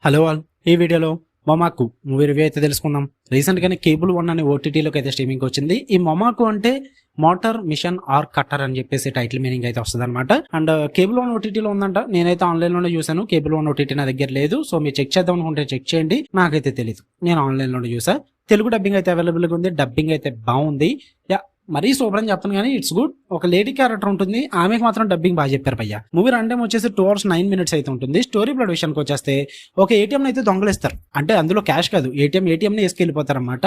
Hello all, ఈ వీడియోలో మొమాకు movie review అయితే తెలుసుకుందాం. రీసెంట్గానే కేబుల్ వన్ అనే ఓటీటీలోకి అయితే స్ట్రీమింగ్ వచ్చింది. ఈ మొమాకు అంటే మోటార్ మిషన్ ఆర్ కట్టర్ అని చెప్పేసి టైటిల్ మీనింగ్ అయితే వస్తుంది అనమాట. అండ్ కేబుల్ వన్ ఓటీటీలో ఉందంట. నేనైతే ఆన్లైన్లోనే చూసాను. కేబుల్ వన్ ఓటీటీ నా దగ్గర లేదు. సో మీరు చెక్ చేద్దాం అనుకుంటే చెక్ చేయండి. నాకైతే తెలియదు, నేను ఆన్లైన్లోనే చూసా. తెలుగు డబ్బింగ్ అయితే అవైలబుల్గా ఉంది. డబ్బింగ్ అయితే బాగుంది. మరీ సూపర్ అని చెప్తాను కానీ ఇట్స్ గుడ్. ఒక లేడీ క్యారెక్టర్ ఉంటుంది, ఆమెకు మాత్రం డబ్బింగ్ బాగా చెప్పారు భయ్య. మూవీ రన్ టైం వచ్చేసి 2 hours 9 minutes అయితే ఉంటుంది. స్టోరీ ప్లాట్ విషయానికి వచ్చేస్తే ఒక ఏటీఎం అయితే దొంగలిస్తారు. అంటే అందులో క్యాష్ కాదు, ఏటీఎం ని వేసుకెళ్ళిపోతారన్నమాట.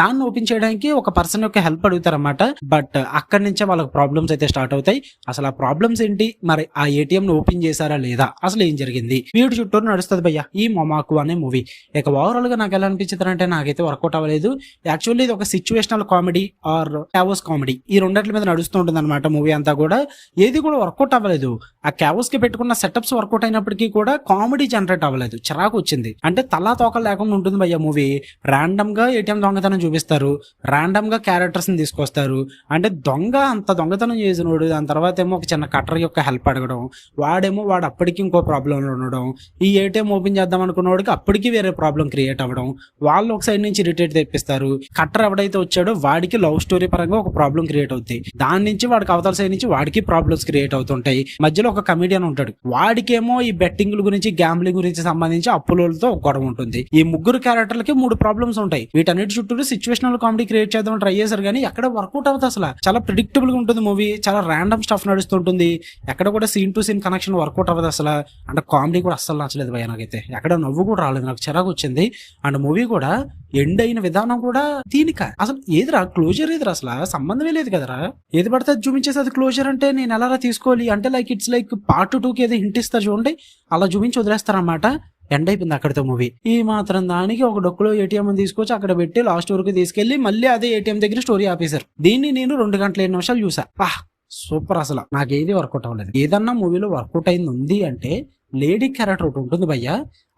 దాన్ని ఓపెన్ చేయడానికి ఒక పర్సన్ యొక్క హెల్ప్ అడుగుతారన్నమాట. బట్ అక్కడి నుంచే వాళ్ళకి ప్రాబ్లమ్స్ అయితే స్టార్ట్ అవుతాయి. అసలు ఆ ప్రాబ్లమ్స్ ఏంటి, మరి ఆ ఏటీఎం ని ఓపెన్ చేశారా లేదా, అసలు ఏం జరిగింది, వీడి చుట్టూ నడుస్తుంది భయ్య ఈ మొమాకు అనే మూవీ. ఇక ఓవరాల్ గా నాకు ఎలా అనిపించింది అంటే, నాకైతే వర్కౌట్ అవ్వలేదు. యాక్చువల్లీ ఇది ఒక situational comedy or chaos comedy, ఈ రెండిట్ల మీద నడుస్తూ ఉంటుంది అనమాట మూవీ అంతా కూడా. ఏది కూడా వర్కౌట్ అవ్వలేదు. ఆ క్యావోస్ కి పెట్టుకున్న సెటప్స్ వర్కౌట్ అయినప్పటికీ కూడా కామెడీ జనరేట్ అవ్వలేదు. చిరాకు వచ్చింది. అంటే తలా తోకలు లేకుండా ఉంటుంది భయ్య మూవీ. ర్యాండమ్ గా ఏటీఎం దొంగతనం చూపిస్తారు, ర్యాండమ్ గా క్యారెక్టర్స్ ని తీసుకొస్తారు. అంటే దొంగ అంత దొంగతనం చేసినోడు దాని తర్వాత ఏమో ఒక చిన్న కటర్ యొక్క హెల్ప్ అడగడం, వాడు అప్పటికి ఇంకో ప్రాబ్లం ఉండడం, ఈ ఏటీఎం ఓపెన్ చేద్దాం అనుకున్నవాడికి అప్పటికి వేరే ప్రాబ్లం క్రియేట్ అవ్వడం, వాళ్ళు ఒక సైడ్ నుంచి ఇరిటేట్ తెప్పిస్తారు. కటర్ ఎవడైతే వచ్చాడో వాడికి లవ్ స్టోరీ పరంగా ఒక ప్రాబ్లం క్రియేట్ అవుతాయి. దాని నుంచి వాడికి అవతల సైడ్ నుంచి వాడికి ప్రాబ్లమ్స్ క్రియేట్ అవుతుంటాయి. మధ్యలో ఒక కమిడియన్ ఉంటాడు, వాడికేమో ఈ బెట్టింగ్ల గురించి గ్యాంబ్లింగ్ గురించి సంబంధించి అప్పులతో ఒక గొడవ ఉంటుంది. ఈ ముగ్గురు క్యారెక్టర్లకి 3 ప్రాబ్లమ్స్ ఉంటాయి. వీటన్నిటి చుట్టూ సిచ్యువేషనల్ కామెడీ క్రియేట్ చేద్దాం ట్రై చేశారు కానీ ఎక్కడ వర్కౌట్ అవుతుంది. అసలు చాలా ప్రిడిక్టబుల్ గా ఉంటుంది మూవీ. చాలా ర్యాండమ్ స్టఫ్ నడుస్తుంటుంది. ఎక్కడ కూడా scene to scene connection work out అవ్వదు అసలు. అంటే కామెడీ కూడా అస్సలు నచ్చలేదు భయ నాకైతే. ఎక్కడ నవ్వు కూడా రాలేదు, నాకు చిరాకు వచ్చింది. అండ్ మూవీ కూడా ఎండ్ అయిన విధానం కూడా దీనిక అసలు ఏదిరా క్లోజర్, ఏదిరా అసలు సంబంధమే లేదు కదరా. ఏది పడితే అది చూపించేసి అది క్లోజర్ అంటే నేను ఎలా తీసుకోవాలి అంటే, ఇట్స్ లైక్ పార్ట్ 2కి ఏదో హింట్ ఇస్తారు చూడండి, అలా చూపించి వదిలేస్తారన్నమాట. ఎండ్ అయిపోయింది అక్కడితో మూవీ. ఈ మాత్రం దానికి ఒక డొక్కులో ఏటీఎం తీసుకొచ్చి అక్కడ పెట్టి లాస్ట్ వరకు తీసుకెళ్లి మళ్ళీ అదే ఏటీఎం దగ్గర స్టోరీ ఆపేశారు. దీన్ని నేను 2 గంటల 7 నిమిషాలు చూసా. సూపర్. అసలు నాకు ఏది వర్కౌట్ అవ్వలేదు. ఏదన్నా మూవీలో వర్కౌట్ అయింది ఉంది అంటే లేడీ క్యారెక్టర్ ఒకటి ఉంటుంది భయ్య,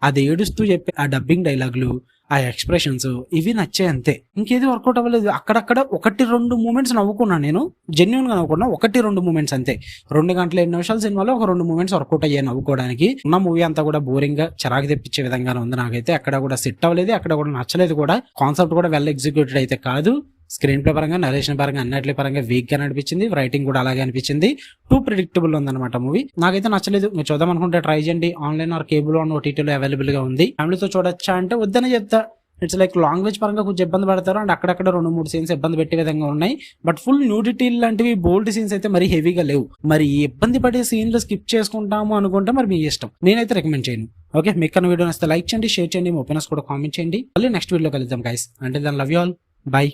అది ఏడుస్తూ చెప్పే ఆ డబ్బింగ్ డైలాగులు, ఆ ఎక్స్ప్రెషన్స్, ఇవి నచ్చాయి అంతే. ఇంకేది వర్కౌట్ అవ్వలేదు. అక్కడక్కడ 1-2 మూమెంట్స్ నవ్వుకున్నాను, నేను జెన్యున్ గా నవ్వుకున్నా. 1-2 మూమెంట్స్ అంతే. 2 గంటల 7 నిమిషాల సినిమాలో ఒక 2 మూమెంట్స్ వర్కౌట్ అయ్యాయి నవ్వుకోవడానికి. ఉన్న మూవీ అంతా కూడా బోరింగ్ గా చిరాకు తెప్పించే విధంగానే ఉంది. నాకైతే అక్కడ కూడా సెట్ అవ్వలేదు, అక్కడ కూడా నచ్చలేదు కూడా. కాన్సెప్ట్ కూడా వెల్ ఎగ్జిక్యూటెడ్ అయితే కాదు. స్క్రీన్ ప్లే పరంగా, నరేషన్ పరంగా, అన్నిటి పరంగా వీక్ గా అనిపించింది. రైటింగ్ కూడా అలాగే అనిపించింది. టూ ప్రిడిక్టబుల్ ఉందన్నమాట మూవీ. నాకైతే నచ్చలేదు. మీరు చూద్దాం అనుకుంటే ట్రై చేయండి. ఆన్లైన్ ఆర్ కేబుల్ ఆన్ ఓటీటీలో అవైలబుల్ గా ఉంది. ఫ్యామిలీతో చూడొచ్చా అంటే వద్దనే చెప్తా. ఇట్స్ లైక్ లాంగ్వేజ్ పరంగా కొంచెం ఇబ్బంది పడతారు. అండ్ అక్కడక్కడ 2-3 సీన్స్ ఇబ్బంది పెట్టే విధంగా ఉన్నాయి. బట్ ఫుల్ న్యూడిటీ లాంటివి బోల్డ్ సీన్స్ అయితే మరీ హెవీగా లేవు. మరి ఇబ్బంది పడే సీన్లు స్కిప్ చేసుకుంటాము అనుకుంటే మరి మీ ఇష్టం. నేనైతే రికమెండ్ చేయను. ఓకే, మీకు కన్నా వీడియో నచ్చితే లైక్ చేయండి, షేర్ చేయండి, మీ ఒపీనియన్స్ కూడా కామెంట్ చేయండి. మళ్ళీ నెక్స్ట్ వీడియోలో కలుద్దాం గైస్. అంటే దాని లవ్ యూ ఆల్, బై.